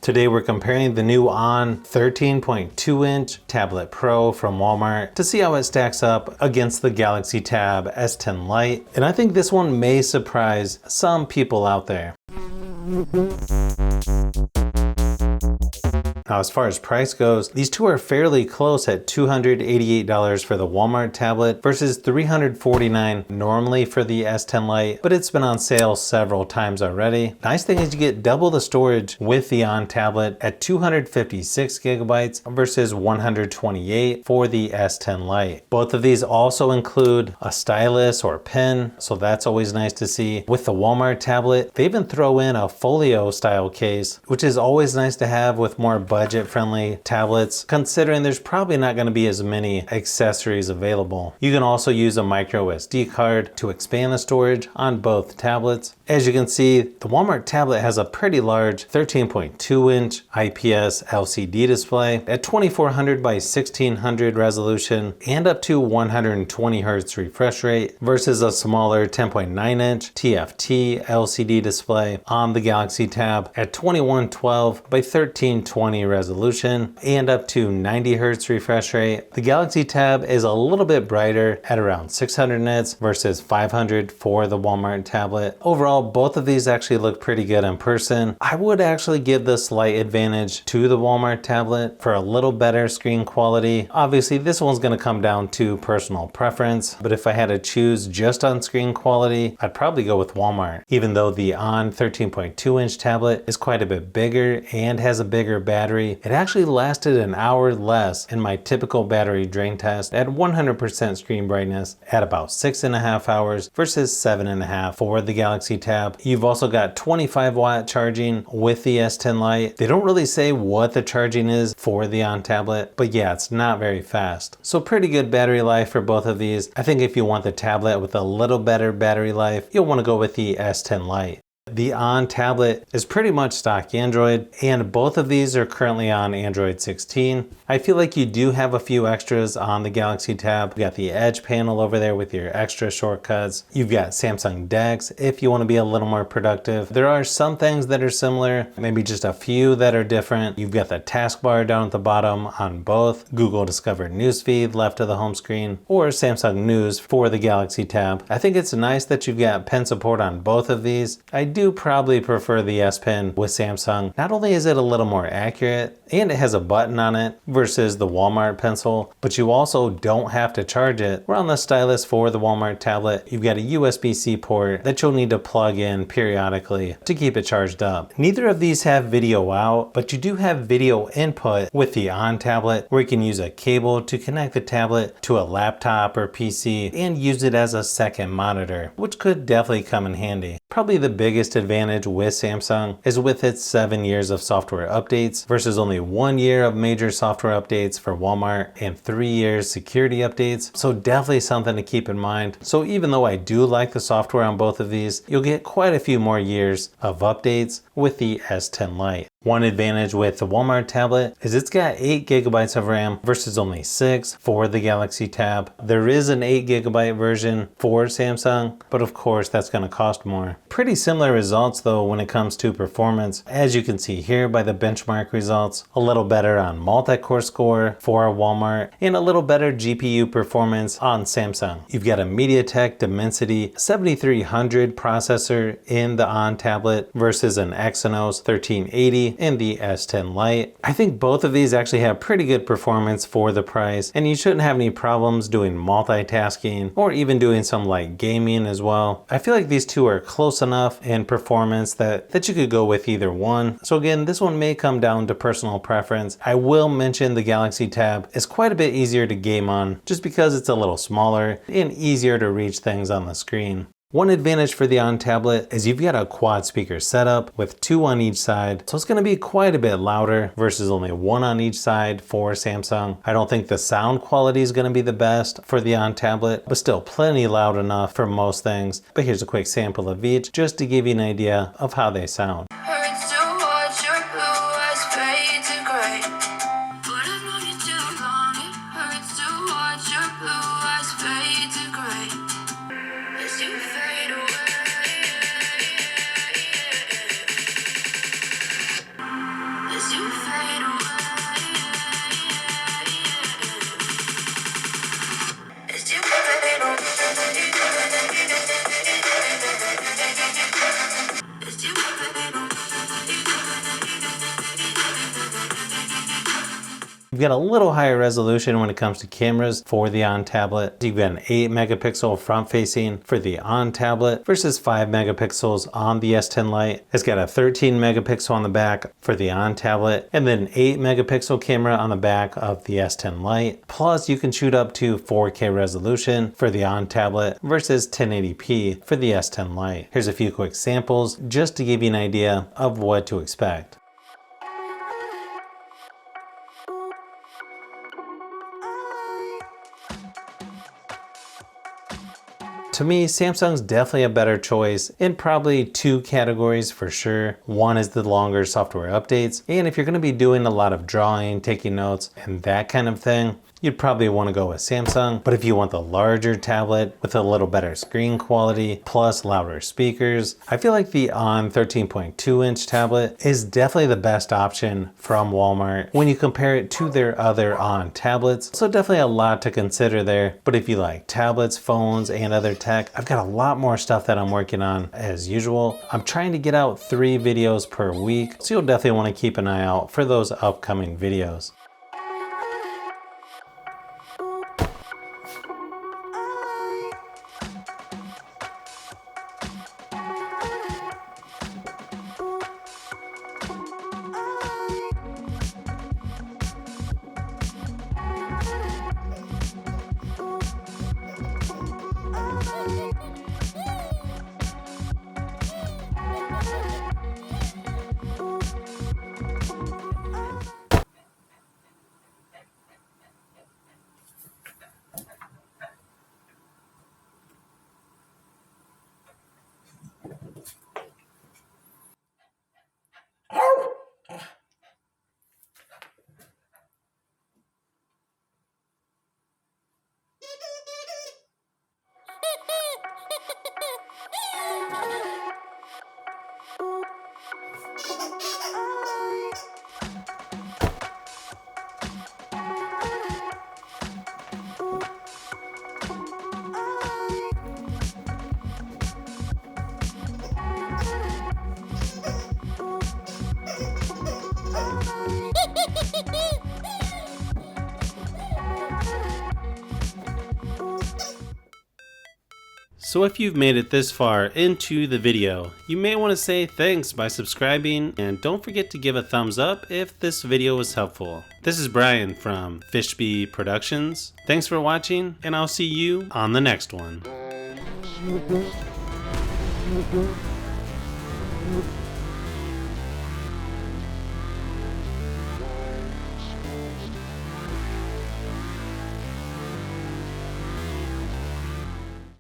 Today we're comparing the new ON 13.2 inch Tablet Pro from Walmart to see how it stacks up against the Galaxy Tab S10 Lite, and I think this one may surprise some people out there. Now, as far as price goes, these two are fairly close at $288 for the Walmart tablet versus $349 normally for the S10 Lite, but it's been on sale several times already. Nice thing is you get double the storage with the ON tablet at 256 gigabytes versus 128 for the S10 Lite. Both of these also include a stylus or pen, so that's always nice to see. With the Walmart tablet, they even throw in a folio style case, which is always nice to have with more budget-friendly tablets, considering there's probably not going to be as many accessories available. You can also use a micro SD card to expand the storage on both tablets. As you can see, the Walmart tablet has a pretty large 13.2 inch IPS LCD display at 2400 by 1600 resolution and up to 120 Hz refresh rate versus a smaller 10.9 inch TFT LCD display on the Galaxy Tab at 2112 by 1320 resolution and up to 90 Hz refresh rate. The Galaxy Tab is a little bit brighter at around 600 nits versus 500 for the Walmart tablet. Overall, both of these actually look pretty good in person. I would actually give the slight advantage to the Walmart tablet for a little better screen quality. Obviously, this one's going to come down to personal preference, but if I had to choose just on screen quality, I'd probably go with Walmart. Even though the ON 13.2 inch tablet is quite a bit bigger and has a bigger battery, it actually lasted an hour less in my typical battery drain test at 100% screen brightness at about 6.5 hours versus 7.5 for the Galaxy Tab. You've also got 25 watt charging with the S10 Lite. They don't really say what the charging is for the ON tablet, but yeah, it's not very fast. So pretty good battery life for both of these. I think if you want the tablet with a little better battery life, you'll want to go with the S10 Lite. The ON tablet is pretty much stock Android, and both of these are currently on Android 16. I feel like you do have a few extras on the Galaxy Tab. You've got the Edge panel over there with your extra shortcuts. You've got Samsung DeX if you want to be a little more productive. There are some things that are similar, maybe just a few that are different. You've got the taskbar down at the bottom on both, Google Discover Newsfeed left of the home screen, or Samsung News for the Galaxy Tab. I think it's nice that you've got pen support on both of these. I do probably prefer the S Pen with Samsung. Not only is it a little more accurate and it has a button on it versus the Walmart pencil, but you also don't have to charge it. We're on the stylus for the Walmart tablet. You've got a USB-C port that you'll need to plug in periodically to keep it charged up. Neither of these have video out, but you do have video input with the ON tablet where you can use a cable to connect the tablet to a laptop or PC and use it as a second monitor, which could definitely come in handy. Probably the biggest advantage with Samsung is with its 7 years of software updates versus only 1 year of major software updates for Walmart and 3 years security updates. So definitely something to keep in mind. So even though I do like the software on both of these, you'll get quite a few more years of updates with the S10 Lite. One advantage with the Walmart tablet is it's got 8 gigabytes of RAM versus only 6 for the Galaxy Tab. There is an 8 gigabyte version for Samsung, but of course that's going to cost more. Pretty similar results though when it comes to performance. As you can see here by the benchmark results, a little better on multi-core score for Walmart and a little better GPU performance on Samsung. You've got a MediaTek Dimensity 7300 processor in the ON tablet versus an Exynos 1380 in the S10 Lite. I think both of these actually have pretty good performance for the price, and you shouldn't have any problems doing multitasking or even doing some light gaming as well. I feel like these two are close enough in performance that you could go with either one. So again, this one may come down to personal preference. I will mention the Galaxy Tab is quite a bit easier to game on just because it's a little smaller and easier to reach things on the screen. One advantage for the ON tablet is you've got a quad speaker setup with 2 on each side, so it's going to be quite a bit louder versus only 1 on each side for Samsung. I don't think the sound quality is going to be the best for the ON tablet, but still plenty loud enough for most things. But here's a quick sample of each just to give you an idea of how they sound. You've got a little higher resolution when it comes to cameras for the On tablet. You've got an 8 megapixel front facing for the On tablet versus 5 megapixels on the S10 Lite. It's got a 13 megapixel on the back for the On tablet and then an 8 megapixel camera on the back of the S10 Lite. Plus you can shoot up to 4K resolution for the On tablet versus 1080p for the S10 Lite. Here's a few quick samples just to give you an idea of what to expect. To me, Samsung's definitely a better choice in probably 2 categories for sure. One is the longer software updates, and if you're going to be doing a lot of drawing, taking notes, and that kind of thing, you'd probably want to go with Samsung. But if you want the larger tablet with a little better screen quality plus louder speakers, I feel like the On 13.2 inch tablet is definitely the best option from Walmart when you compare it to their other On tablets. So definitely a lot to consider there. But if you like tablets, phones, and other tech, I've got a lot more stuff that I'm working on as usual. I'm trying to get out 3 videos per week, so you'll definitely want to keep an eye out for those upcoming videos. So if you've made it this far into the video, you may want to say thanks by subscribing, and don't forget to give a thumbs up if this video was helpful. This is Brian from Fishbee Productions. Thanks for watching, and I'll see you on the next one.